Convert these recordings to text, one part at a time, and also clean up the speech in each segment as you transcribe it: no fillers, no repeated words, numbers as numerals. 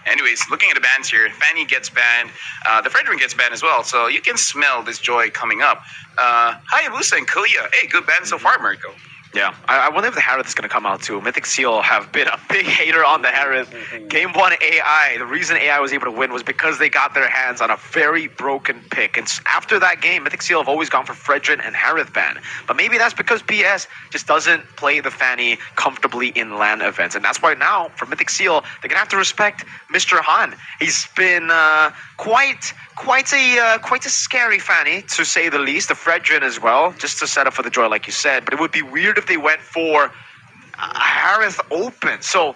Anyways, looking at the bans here, Fanny gets banned, the Fredrin gets banned as well, so you can smell this joy coming up. Hayabusa and Kuya, hey, good ban so far, Marco. Yeah, I wonder if the Harith is going to come out too. Mithyc Seal have been a big hater on the Harith. Game 1 AI, the reason AI was able to win was because they got their hands on a very broken pick. And after that game, Mithyc Seal have always gone for Fredrin and Harith ban. But maybe that's because BS just doesn't play the Fanny comfortably in LAN events. And that's why now, for Mithyc Seal, they're going to have to respect Mr. Han. He's been quite a scary Fanny, to say the least. The Fredrin as well, just to set up for the joy, like you said. But it would be weird if they went for Harith open. So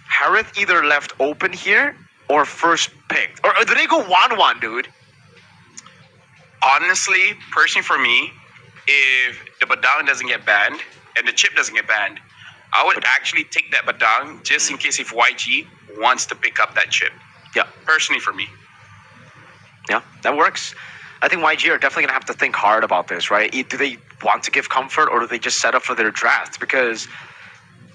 Harith either left open here or first picked. Or do they go 1-1, dude? Honestly, personally for me, if the Badang doesn't get banned and the chip doesn't get banned, I would actually take that Badang just in case if YG wants to pick up that chip. Yeah. Personally for me. Yeah, that works. I think YG are definitely going to have to think hard about this, right? Do they want to give comfort or do they just set up for their draft? Because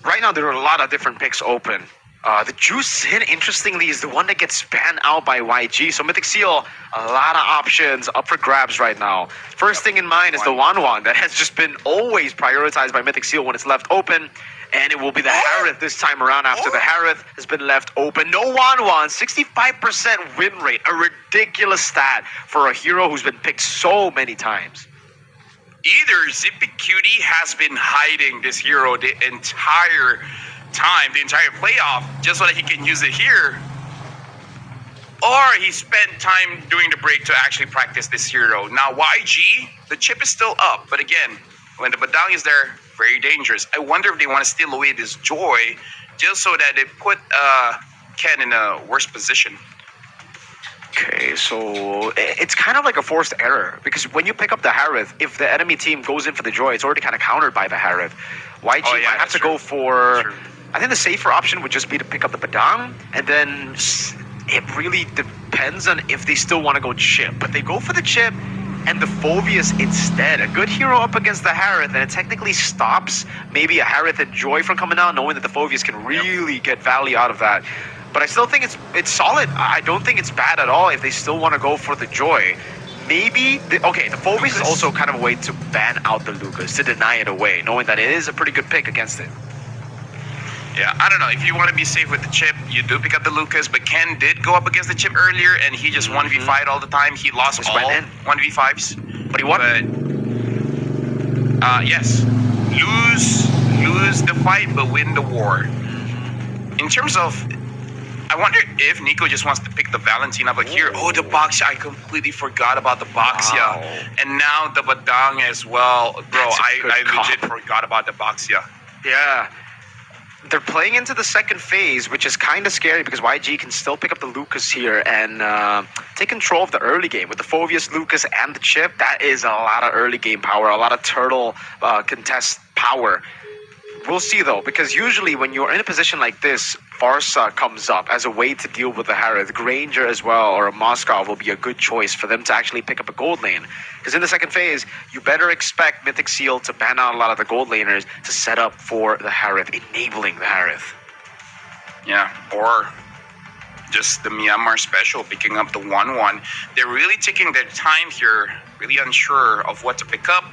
right now there are a lot of different picks open. The Juice Sin, interestingly, is the one that gets banned out by YG. So Mithyc Seal, a lot of options up for grabs right now. First thing in mind is the Wanwan that has just been always prioritized by Mithyc Seal when it's left open. And it will be the Harith this time around after the Harith has been left open. No Wanwan, 65% win rate. A ridiculous stat for a hero who's been picked so many times. Either Zippy Cutie has been hiding this hero the entire time, the entire playoff, just so that he can use it here, or he spent time during the break to actually practice this hero. Now YG, the chip is still up, but again, when the Badang is there, very dangerous. I wonder if they want to steal away this joy just so that they put Ken in a worse position. Okay, so it's kind of like a forced error, because when you pick up the Harith, if the enemy team goes in for the joy, it's already kind of countered by the Harith. YG might have to go for... I think the safer option would just be to pick up the Badang, and then it really depends on if they still want to go chip. But they go for the chip and the Phobius instead. A good hero up against the Harith, and it technically stops maybe a Harith and Joy from coming out, knowing that the Phobius can really get value out of that. But I still think it's solid. I don't think it's bad at all if they still want to go for the Joy. Maybe, the Phobius is also kind of a way to ban out the Lucas, to deny it away, knowing that it is a pretty good pick against it. Yeah, I don't know. If you want to be safe with the chip, you do pick up the Lucas, but Ken did go up against the chip earlier, and he just 1v5'd all the time. He lost all 1v5s. But he won. But, yes. Lose the fight, but win the war. In terms of... I wonder if Nico just wants to pick the Valentina, but here... Oh, the Baxia. I completely forgot about the Baxia. Wow. And now the Badang as well. Bro, I legit forgot about the Baxia. Yeah. They're playing into the second phase, which is kind of scary because YG can still pick up the Lucas here and take control of the early game. With the Phobius, Lucas, and the chip, that is a lot of early game power, a lot of turtle contest power. We'll see, though, because usually when you're in a position like this, Farsa comes up as a way to deal with the Harith. Granger as well, or a Moskov will be a good choice for them to actually pick up a gold lane. Because in the second phase, you better expect Mithyc Seal to ban out a lot of the gold laners to set up for the Harith, enabling the Harith. Yeah, or just the Myanmar special, picking up the 1-1. They're really taking their time here, really unsure of what to pick up.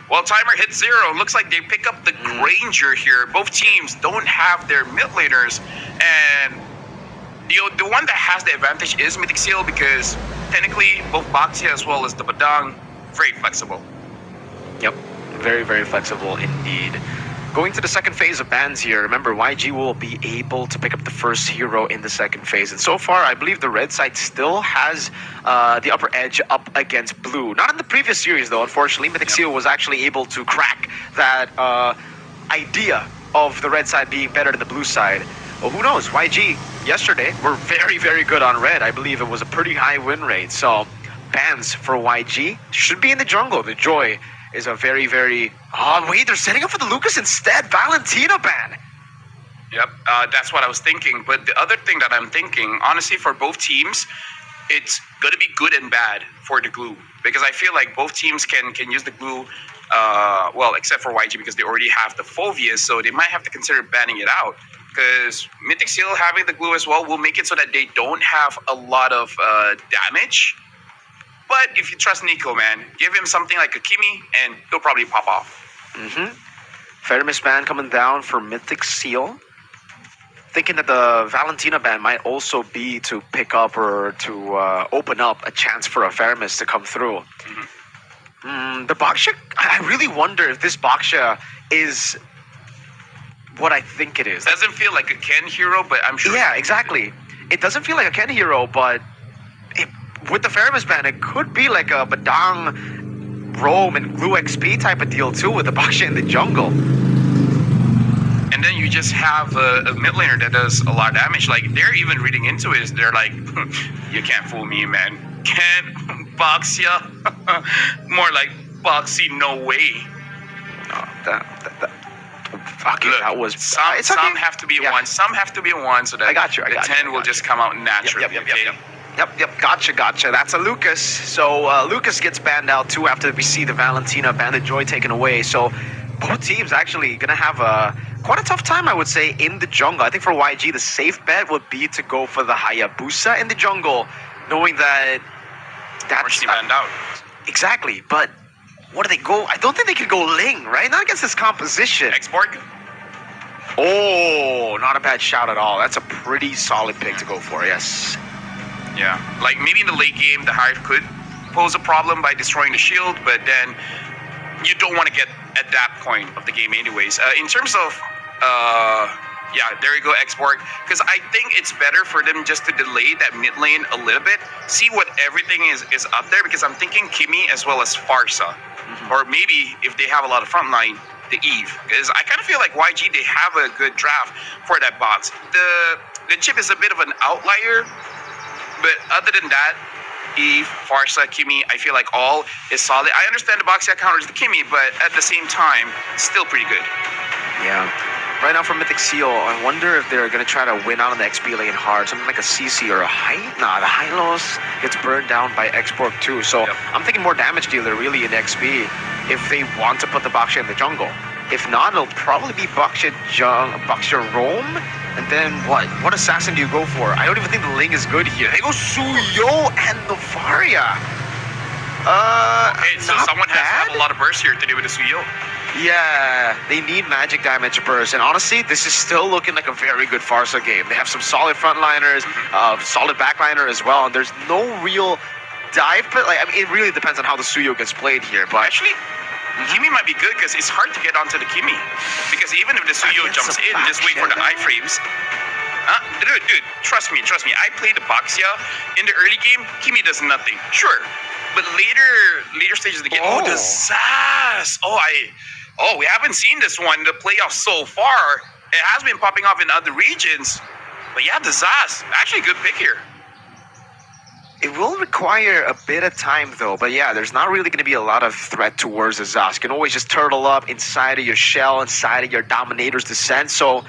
Well, timer hits 0. Looks like they pick up the Granger here. Both teams don't have their mid laners. And the one that has the advantage is Mithyc Seal because technically both Baxia as well as the Badang, very flexible. Yep, very, very flexible indeed. Going to the second phase of bans here, remember YG will be able to pick up the first hero in the second phase. And so far, I believe the red side still has the upper edge up against blue. Not in the previous series, though, unfortunately. Mithyc Seal was actually able to crack that idea of the red side being better than the blue side. Well, who knows? YG, yesterday, were very, very good on red. I believe it was a pretty high win rate. So, bans for YG should be in the jungle. The Joy is a very, very... Oh, wait, they're setting up for the Lucas instead. Valentina ban. Yep, that's what I was thinking. But the other thing that I'm thinking, honestly, for both teams, it's going to be good and bad for the glue. Because I feel like both teams can use the glue, well, except for YG because they already have the Phobius, so they might have to consider banning it out. because Mithyc Seal having the glue as well will make it so that they don't have a lot of damage. But if you trust Nico, man, give him something like a Kimi and he'll probably pop off. Feramis ban coming down for Mithyc Seal. Thinking that the Valentina ban might also be to pick up or to open up a chance for a Feramis to come through. The Baksha, I really wonder if this Baksha is what I think it is. Doesn't feel like a Ken hero, but I'm sure. Yeah, exactly. It doesn't feel like a Ken hero, but with the Feramis ban, it could be like a Badang, Roam, and Glue XP type of deal too with the Baksha in the jungle. And then you just have a mid laner that does a lot of damage. Like, they're even reading into it. They're like, you can't fool me, man. Can't Boxia. More like Boxy, no way. Fuck it, that was... Some have to be a 1. Some have to be a 1 so that I got you, the 10 will just come out naturally. Yep. Gotcha. That's a Lucas. So Lucas gets banned out too after we see the Valentina ban, the Joy taken away. So both teams actually going to have quite a tough time, I would say, in the jungle. I think for YG, the safe bet would be to go for the Hayabusa in the jungle, knowing that that's banned out. Exactly, but what do they go? I don't think they can go Ling, right? Not against this composition. X-Borg? Oh, not a bad shout at all. That's a pretty solid pick to go for, yes. Yeah, like maybe in the late game, the Hive could pose a problem by destroying the shield, but then you don't want to get at that point of the game anyways. In terms of, yeah, there you go, X-Borg, because I think it's better for them just to delay that mid lane a little bit, see what everything is up there, because I'm thinking Kimi as well as Farsa, or maybe if they have a lot of frontline, the Eve, because I kind of feel like YG, they have a good draft for that box. The chip is a bit of an outlier, but other than that, Eve, Farsa, Kimi, I feel like all is solid. I understand the Boxia counters the Kimi, but at the same time, still pretty good. Yeah. Right now for Mithyc Seal, I wonder if they're going to try to win out on the XP lane hard. Something like a CC or a Nah, the Hylos gets burned down by X-Borg too. So I'm thinking more damage dealer really in XP if they want to put the Baksha in the jungle. If not, it'll probably be Baksha Roam. And then what? What assassin do you go for? I don't even think the Ling is good here. They go Suyo and Novaria. Okay, so someone has to have a lot of burst here to do with the Suyo. Yeah, they need magic damage burst. And honestly, this is still looking like a very good Farsa game. They have some solid frontliners, solid backliner as well. And there's no real dive, but like, I mean, it really depends on how the Suyo gets played here. But actually, Kimi might be good because it's hard to get onto the Kimi. Because even if the Suyo jumps in, just wait for the iframes. Dude, trust me. I played the Baksha in the early game. Kimi does nothing. Sure. But later stages of the game, the Zask. We haven't seen this one in the playoffs so far. It has been popping off in other regions. But yeah, the Zask. Actually a good pick here. It will require a bit of time, though. But yeah, there's not really going to be a lot of threat towards the Zask. You can always just turtle up inside of your shell, inside of your Dominator's Descent. So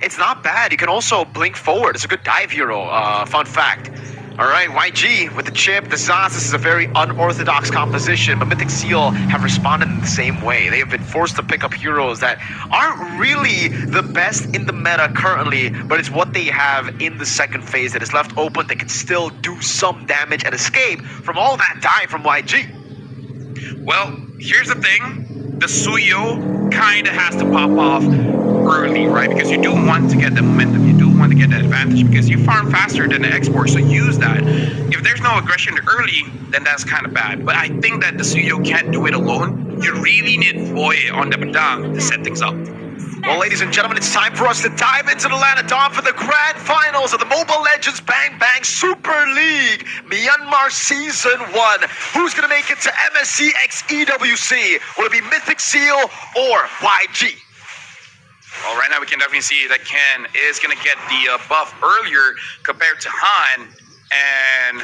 it's not bad. You can also blink forward. It's a good dive hero. Fun fact. All right, YG with the chip, the Zask. This is a very unorthodox composition, but Mithyc Seal have responded in the same way. They have been forced to pick up heroes that aren't really the best in the meta currently, but it's what they have in the second phase that is left open. They can still do some damage and escape from all that dive from YG. Well, here's the thing. The Suyo kind of has to pop off early, right? Because you do want to get the momentum. You do want to get that advantage because you farm faster than the export, so use that. If there's no aggression early, then that's kind of bad. But I think that the Suyo can't do it alone. You really need Boy on the Badang to set things up. Well, ladies and gentlemen, it's time for us to dive into the land of dawn for the grand finals of the Mobile Legends Bang Bang Super League Myanmar Season 1. Who's going to make it to MSC x EWC? Will it be Mithyc Seal or YG? Well, right now we can definitely see that Ken is going to get the buff earlier compared to Han, and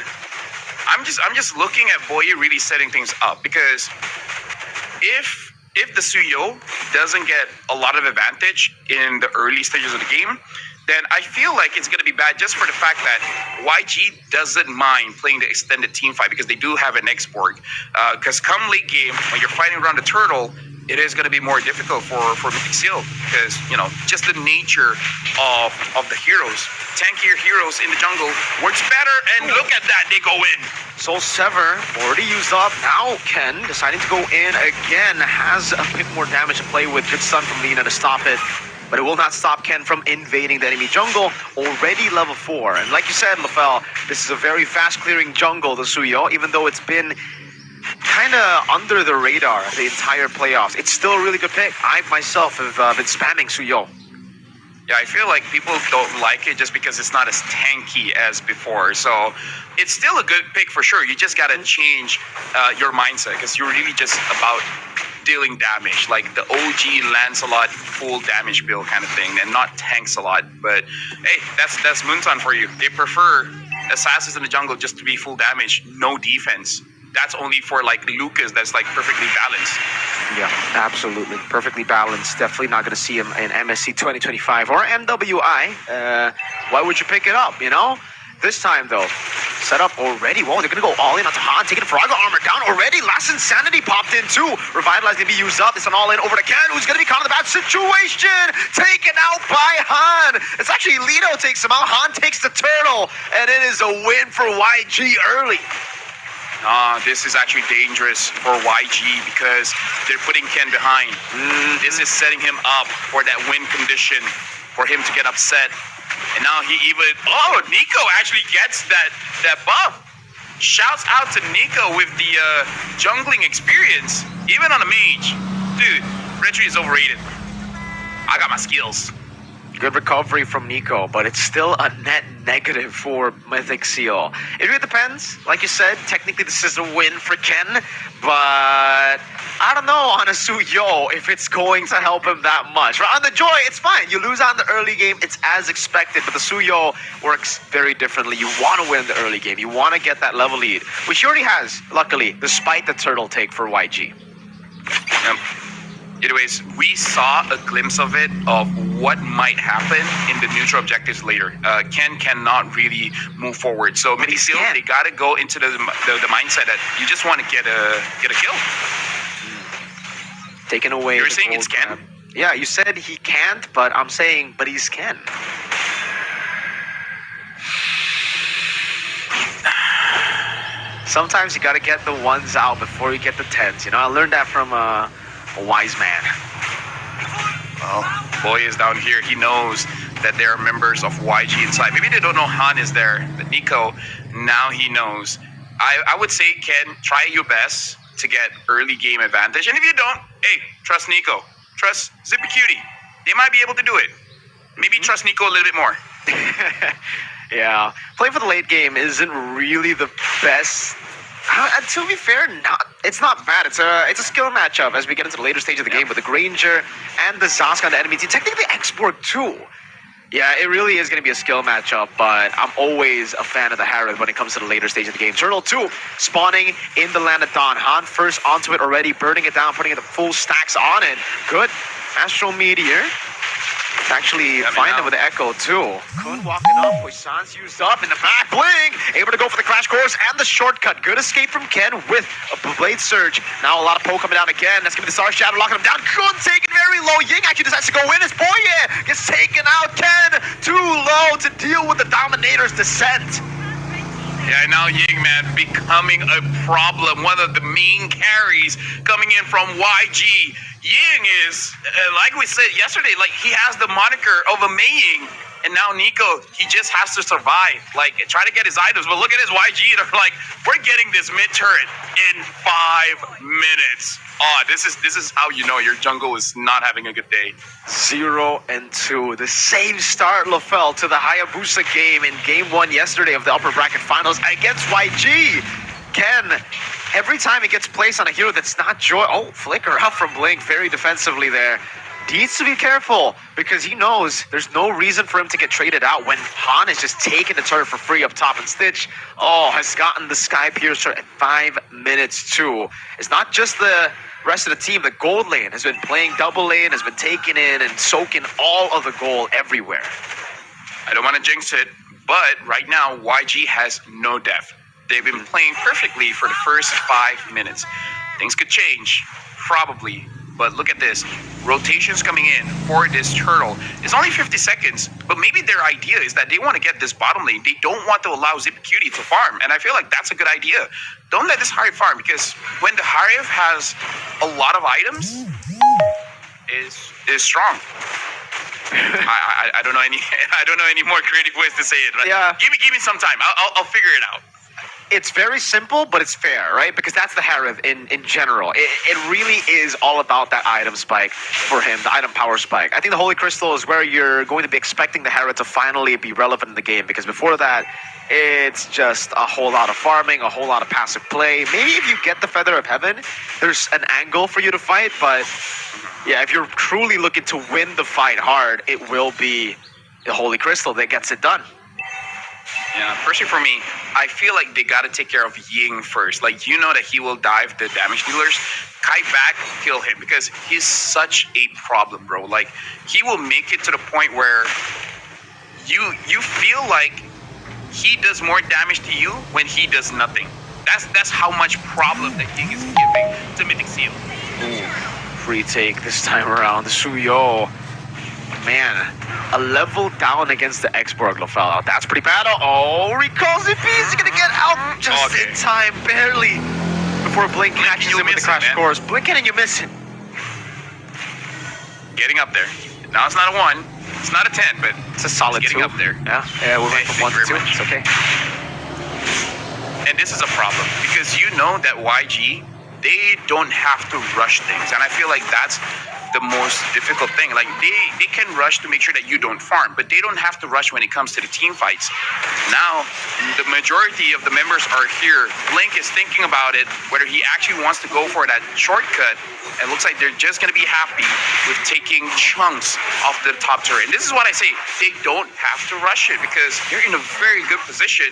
I'm just looking at Boye really setting things up because if the Suyo doesn't get a lot of advantage in the early stages of the game, then I feel like it's going to be bad just for the fact that YG doesn't mind playing the extended team fight because they do have an export. Because come late game, when you're fighting around the turtle, it is going to be more difficult for Mithyc Seal because, you know, just the nature of the heroes. Tankier heroes in the jungle works better, and look at that, they go in. Soul Sever already used up. Now Ken deciding to go in again, has a bit more damage to play with. Good stun from Lina to stop it. But it will not stop Ken from invading the enemy jungle. Already level 4. And like you said, LaFell, this is a very fast clearing jungle, the Suyo, even though it's been kind of under the radar the entire playoffs. It's still a really good pick. I myself have been spamming Suyo. Yeah, I feel like people don't like it just because it's not as tanky as before. So it's still a good pick for sure. You just got to change your mindset because you're really just about dealing damage. Like the OG Lancelot full damage build kind of thing and not tanks a lot. But hey, that's Moonton for you. They prefer assassins in the jungle just to be full damage, no defense. That's only for like Lucas that's like perfectly balanced. Yeah, absolutely. Perfectly balanced. Definitely not going to see him in MSC 2025 or MWI. Why would you pick it up, you know? This time, though, set up already. Whoa, they're going to go all in onto Han, taking Faraga armor down already. Last Insanity popped in, too. Revitalize going to be used up. It's an all in over to Ken, who's going to be caught in the bad situation. Taken out by Han. It's actually Lito takes him out. Han takes the turtle, and it is a win for YG early. This is actually dangerous for YG because they're putting Ken behind. This is setting him up for that win condition for him to get upset. And now he even... Oh, Nico actually gets that buff. Shouts out to Nico with the jungling experience, even on a mage. Dude, Retry is overrated. I got my skills. Good recovery from Nico, but it's still a net negative for Mithyc Seal. It really depends. Like you said, technically this is a win for Ken, but I don't know on a Suyo if it's going to help him that much. On the Joy, it's fine. You lose out in the early game, it's as expected, but the Suyo works very differently. You want to win the early game. You want to get that level lead, which he already has, luckily, despite the turtle take for YG. Anyways, we saw a glimpse of it, of what might happen in the neutral objectives later. Ken cannot really move forward. So Mithyc Seal, they got to go into the mindset that you just want to get a kill. Taken away. You're saying it's Ken? Yeah, you said he can't, but I'm saying, but he's Ken. Sometimes you got to get the ones out before you get the tens. You know, I learned that from a wise man. Well, Boy is down here. He knows that there are members of YG inside. Maybe they don't know Han is there, but Nico, now he knows. I would say, Ken, try your best to get early game advantage. And if you don't, hey, trust Nico. Trust Zippy Cutie. They might be able to do it. Maybe trust Nico a little bit more. Yeah, playing for the late game isn't really the best. To be fair, it's not bad. It's a skill matchup as we get into the later stage of the game with the Granger and the Zask on the enemy team. Technically, Export too. Yeah, it really is going to be a skill matchup, but I'm always a fan of the Harith when it comes to the later stage of the game. Turtle 2 spawning in the land of Dawn. Han first onto it already, burning it down, putting the full stacks on it. Good. Astral Meteor. It's actually finding with the Echo too. Kun walking up, Poison's used up in the back blink. Able to go for the crash course and the shortcut. Good escape from Ken with a Blade Surge. Now a lot of poke coming down again. That's going to be the Star Shadow locking him down. Kun taken very low. Ying actually decides to go in as Boye gets taken out. Ken too low to deal with the Dominator's descent. Yeah, now Ying, man, becoming a problem. One of the main carries coming in from YG. Ying is, like we said yesterday, like he has the moniker of a Mei-Ying. And now Nico, he just has to survive. Like, try to get his items. But look at his YG. They're like, we're getting this mid turret in 5 minutes. Oh, this is how you know your jungle is not having a good day. 0-2. The same start, LaFell, to the Hayabusa game in game 1 yesterday of the upper bracket finals against YG. Ken, every time he gets placed on a hero that's not Joy. Oh, flicker out from Blink very defensively there. Needs to be careful because he knows there's no reason for him to get traded out when Han is just taking the turret for free up top, and Stitch, has gotten the Sky Piercer at 5 minutes too. It's not just the rest of the team. The gold lane has been playing double lane, has been taking in and soaking all of the gold everywhere. I don't want to jinx it, but right now YG has no depth. They've been playing perfectly for the first 5 minutes. Things could change, probably, But look at this. Rotations coming in for this turtle. It's only 50 seconds, but maybe their idea is that they want to get this bottom lane. They don't want to allow Zippy to farm, and I feel like that's a good idea. Don't let this Harriet farm, because when the Harriet has a lot of items, is strong. I don't know any more creative ways to say it. Right? Yeah. Give me some time. I'll figure it out. It's very simple, but it's fair, right? Because that's the Harriet in general. It really is all about that item spike for him, the item power spike. I think the Holy Crystal is where you're going to be expecting the Harriet to finally be relevant in the game, because before that, it's just a whole lot of farming, a whole lot of passive play. Maybe if you get the Feather of Heaven, there's an angle for you to fight, but yeah, if you're truly looking to win the fight hard, it will be the Holy Crystal that gets it done. Yeah, personally for me, I feel like they gotta take care of Ying first. Like, you know that he will dive the damage dealers. Kite back, kill him, because he's such a problem, bro. Like, he will make it to the point where you feel like he does more damage to you when he does nothing. That's how much problem that Ying is giving to Mithyc Seal. Ooh, free take this time around. The Suyo. Man, a level down against the X-Borg Lofel. That's pretty bad. Oh, recalls it. He's gonna get out just in time, barely, before Blink catches him with the crash course. Blink it and you miss it. Getting up there. Now it's not a 1. It's not a 10, but it's a solid 2. Getting up there. Yeah, we went from 1 to 2. It's okay. And this is a problem, because you know that YG, they don't have to rush things. And I feel like that's the most difficult thing. Like, they can rush to make sure that you don't farm, but they don't have to rush when it comes to the team fights. Now, the majority of the members are here. Blink is thinking about it, whether he actually wants to go for that shortcut. It looks like they're just going to be happy with taking chunks off the top turret. And this is what I say. They don't have to rush it, because they're in a very good position.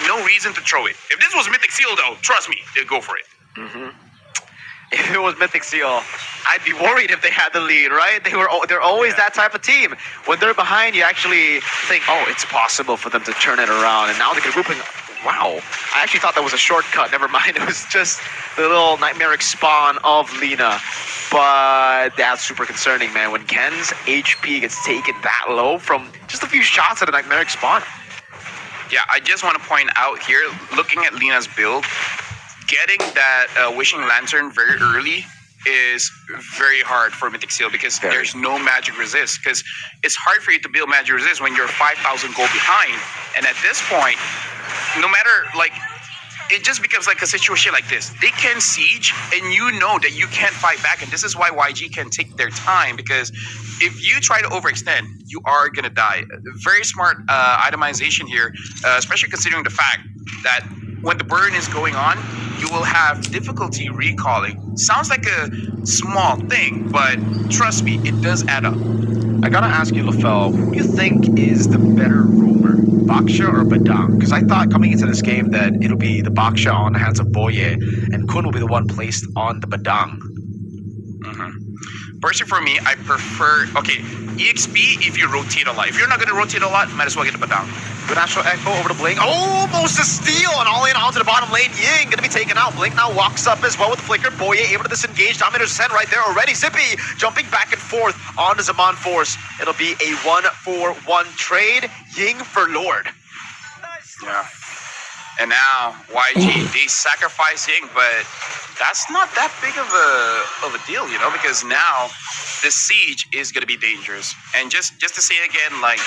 No reason to throw it. If this was Mithyc Seal, though, trust me, they'd go for it. Mm-hmm. If it was Mithyc Seal, I'd be worried if they had the lead, right? They're always that type of team. When they're behind, you actually think, oh, it's possible for them to turn it around. And now they're grouping. Wow. I actually thought that was a shortcut. Never mind. It was just the little nightmaric spawn of Lina. But that's super concerning, man. When Ken's HP gets taken that low from just a few shots at a nightmaric spawn. Yeah, I just want to point out here, looking at Lina's build, getting that Wishing Lantern very early is very hard for Mithyc Seal, because there's no magic resist. Because it's hard for you to build magic resist when you're 5,000 gold behind. And at this point, no matter, like, it just becomes like a situation like this. They can siege, and you know that you can't fight back. And this is why YG can take their time, because if you try to overextend, you are going to die. Very smart itemization here, especially considering the fact that when the burn is going on, you will have difficulty recalling. Sounds like a small thing, but trust me, it does add up. I gotta ask you, Lofel, who do you think is the better roamer, Baksha or Badang? Because I thought coming into this game that it'll be the Baksha on the hands of Boye, and Kun will be the one placed on the Badang. Personally, for me, I prefer, EXP if you rotate a lot. If you're not going to rotate a lot, might as well get the Badang. Good Astral Echo over to Blink. Almost a steal, and all in onto the bottom lane. Ying gonna be taken out. Blink now walks up as well with the Flicker. Boye able to disengage. Dominator sent right there already. Zippy jumping back and forth on the Zaman Force. It'll be a 1-for-1 trade. Ying for Lord. Yeah. And now YG, they sacrifice Ying, but that's not that big of a deal, you know, because now the siege is gonna be dangerous. And just to say again, like,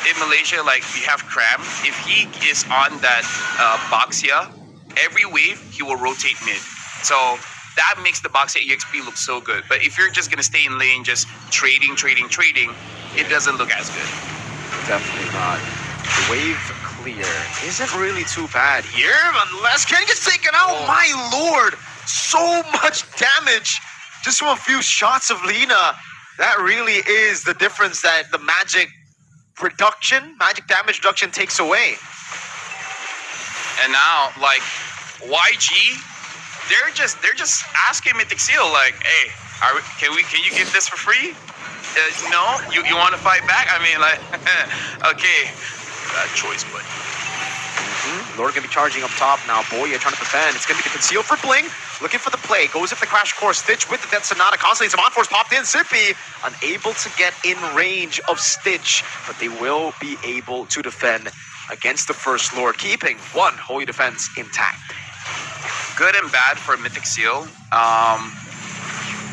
in Malaysia, like, we have Cram. If he is on that Baxia, every wave he will rotate mid. So that makes the Baxia EXP look so good. But if you're just gonna stay in lane, just trading, it doesn't look as good. Definitely not. The wave clear isn't really too bad here, unless Ken gets taken out. My lord, so much damage just from a few shots of Lina. That really is the difference that the magic damage reduction takes away. And now, like, YG, they're just asking Mithyc Seal, like, hey, can you give this for free? No, you want to fight back? I mean, like, okay, bad choice, but Lord gonna be charging up top now. Boya trying to defend. It's gonna be the conceal for Bling. Looking for the play. Goes for the crash course. Stitch with the Death Sonata. Constantly some on-force popped in. Zippy unable to get in range of Stitch, but they will be able to defend against the First Lord, keeping one Holy Defense intact. Good and bad for Mythic Seal.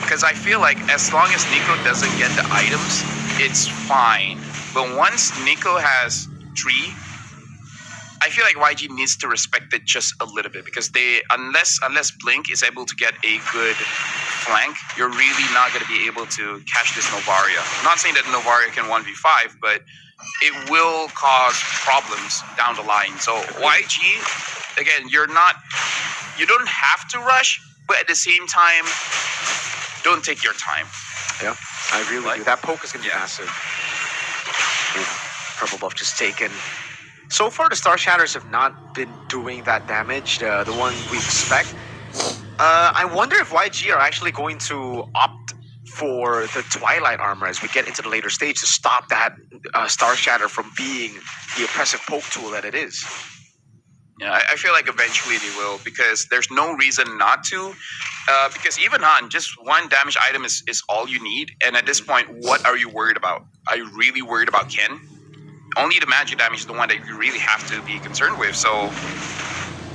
Because I feel like as long as Nico doesn't get the items, it's fine. But once Nico has 3, I feel like YG needs to respect it just a little bit, because unless Blink is able to get a good flank, you're really not going to be able to catch this Novaria. I'm not saying that Novaria can 1v5, but it will cause problems down the line. So YG, again, you don't have to rush, but at the same time, don't take your time. Yeah, I agree with you. That poke is going to be massive. Purple buff just taken. So far, the Star Shatters have not been doing that damage, the one we expect. I wonder if YG are actually going to opt for the Twilight Armor as we get into the later stage to stop that Star Shatter from being the oppressive poke tool that it is. Yeah, I feel like eventually they will, because there's no reason not to. Because even on just 1 damage item is all you need. And at this point, what are you worried about? Are you really worried about Ken? Only the magic damage is the one that you really have to be concerned with. So,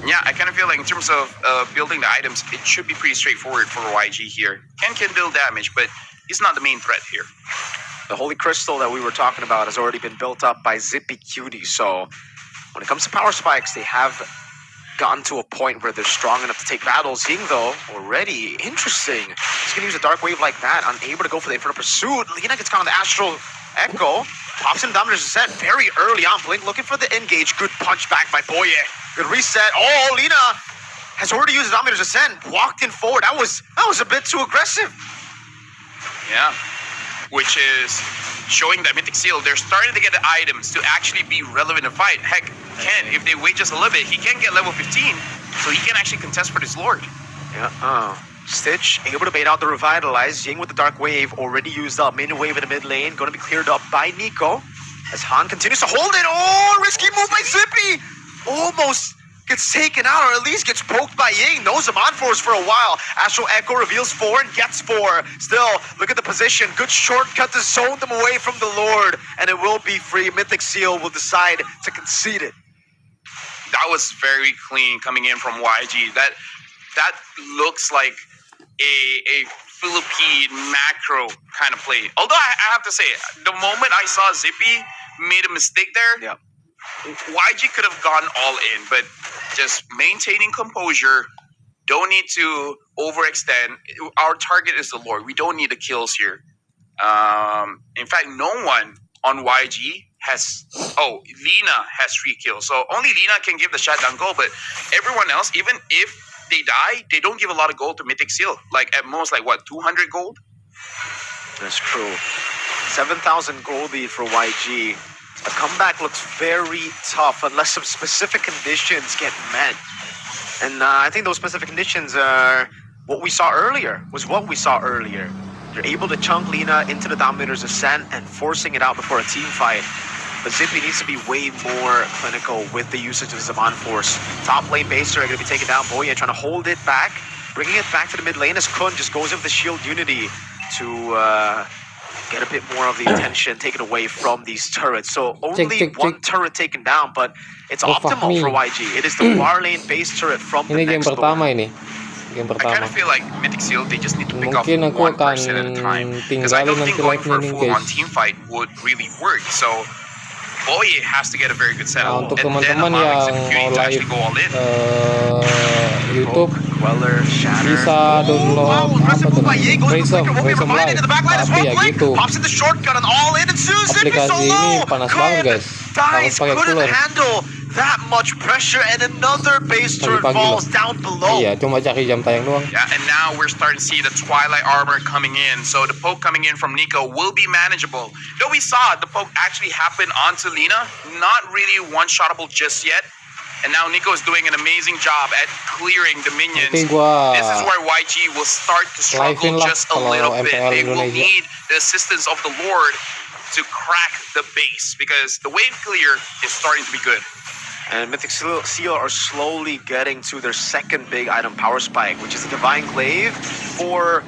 yeah, I kind of feel like in terms of building the items, it should be pretty straightforward for YG here. Ken can deal damage, but he's not the main threat here. The Holy Crystal that we were talking about has already been built up by Zippy Cutie. So, when it comes to power spikes, they have gotten to a point where they're strong enough to take battles. Ying, though, already interesting. He's going to use a Dark Wave like that, unable to go for the Inferno Pursuit. Lina gets caught on the Astral Echo. Pops in Dominator's Ascent very early on. Blink looking for the engage. Good punch back by Boye. Good reset. Oh, Lina has already used the Dominator's Ascent. Walked in forward. That was a bit too aggressive. Yeah. Which is showing that Mythic Seal, they're starting to get the items to actually be relevant in the fight. Heck, Ken, if they wait just a little bit, he can get level 15, so he can actually contest for this Lord. Yeah, Stitch able to bait out the Revitalize. Ying with the Dark Wave already used up. Main wave in the mid lane, going to be cleared up by Nico. As Han continues to hold it. Oh, risky move by Zippy. Almost gets taken out, or at least gets poked by Ying. Knows him on force for a while. Astral Echo reveals 4 and gets 4. Still, look at the position. Good shortcut to zone them away from the Lord, and it will be free. Mythic Seal will decide to concede it. That was very clean coming in from YG. That looks like a Philippine macro kind of play. Although I have to say, the moment I saw Zippy made a mistake there, yeah, YG could have gone all in, but just maintaining composure. Don't need to overextend. Our target is the Lord. We don't need the kills here. In fact, no one on YG has... Oh, Lina has 3 kills. So only Lina can give the shutdown goal, but everyone else, even if they die, they don't give a lot of gold to Mythic Seal. Like, at most, like, what, 200 gold? That's true. 7,000 gold lead for YG. A comeback looks very tough unless some specific conditions get met. And I think those specific conditions are what we saw earlier. You're able to chunk Lina into the Dominator's Ascent and forcing it out before a team fight. But Zippy needs to be way more clinical with the usage of Zaman Force. Top lane baser are going to be taken down. Boya trying to hold it back, bringing it back to the mid lane as Kun just goes in with the Shield Unity to get a bit more of the attention taken away from these turrets. So only one turret taken down, but it's optimal for YG. It is the far lane base turret from the next door. I kind of feel like Mythic Seal, they just need to pick off one person at a time. Because I don't think going for a full-on team fight would really work. So Boye has to get a very good setup, untuk and then teman-teman yang mau live YouTube bisa download apa tuh Prism Live, tapi ya gitu aplikasi ini panas banget guys, harus pakai cooler that much pressure, and another base turret falls down below. Iya, cuma cari jam tayang doang. Yeah, and now we're starting to see the Twilight Armor coming in. So the poke coming in from Nico will be manageable. Though we saw the poke actually happen onto Lina, not really one-shottable just yet. And now Nico is doing an amazing job at clearing the minions. This is where YG will start to struggle just a little bit. They will need the assistance of the Lord to crack the base, because the wave clear is starting to be good. And Mythic Seal are slowly getting to their second big item, Power Spike, which is the Divine Glaive for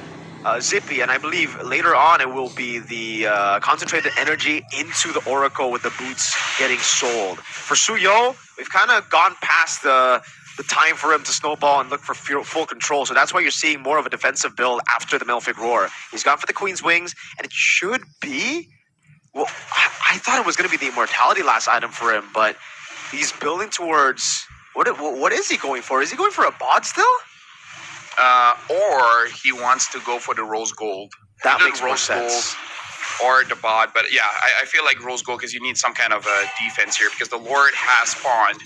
Zippy, and I believe later on it will be the concentrated energy into the Oracle with the boots getting sold. For Suyo, we've kind of gone past the time for him to snowball and look for full control, so that's why you're seeing more of a defensive build after the Mithyc Roar. He's gone for the Queen's Wings, and it should be... Well, I thought it was going to be the Immortality last item for him, but he's building towards... What is he going for? Is he going for a bod still? Or he wants to go for the rose gold. That makes more sense. Or the bod, but yeah, I feel like rose gold because you need some kind of defense here because the Lord has spawned.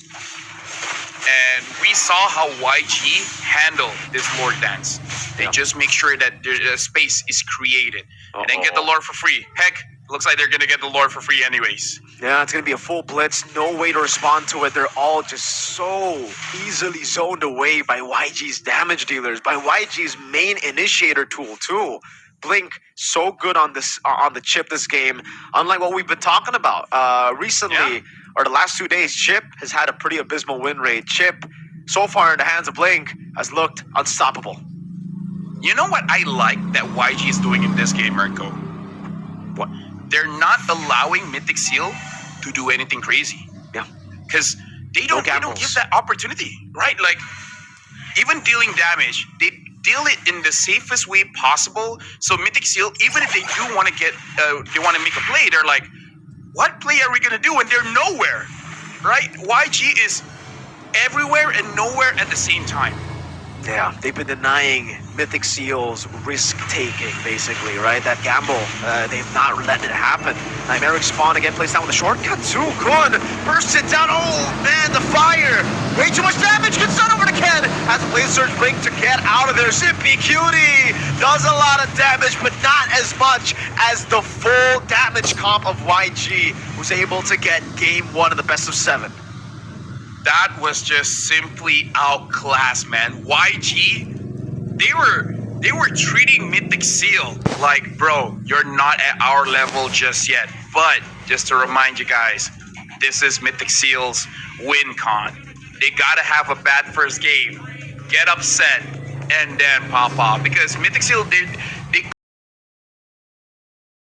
And we saw how YG handled this Lord dance. They just make sure that the space is created and then get the Lord for free. Heck, looks like they're going to get the Lord for free anyways. Yeah, it's going to be a full blitz. No way to respond to it. They're all just so easily zoned away by YG's damage dealers, by YG's main initiator tool too. Blink, so good on the chip this game. Unlike what we've been talking about recently, or the last 2 days, Chip has had a pretty abysmal win rate. Chip, so far in the hands of Blink, has looked unstoppable. You know what I like that YG is doing in this game, Mirko? What? They're not allowing Mythic Seal to do anything crazy. Yeah. Because they don't give that opportunity, right? Like, even dealing damage, they deal it in the safest way possible. So Mythic Seal, even if they do want to get, they want to make a play, they're like, what play are we going to do when they're nowhere, right? YG is everywhere and nowhere at the same time. Yeah, they've been denying Mythic Seal's risk-taking, basically, right? That gamble, they've not let it happen. Nightmaric Spawn again plays down with a shortcut. Too good. Bursts it down. Oh, man, the fire. Way too much damage. Good stun over to Ken. Has a Blaze Surge Blink to get out of there. Zippy Cutie does a lot of damage, but not as much as the full damage comp of YG, who's able to get game 1 of the best of 7. That was just simply outclassed, man. YG, they were treating Mythic Seal like, bro, you're not at our level just yet. But just to remind you guys, this is Mythic Seal's win con. They gotta have a bad first game, get upset, and then pop off. Because Mythic Seal, they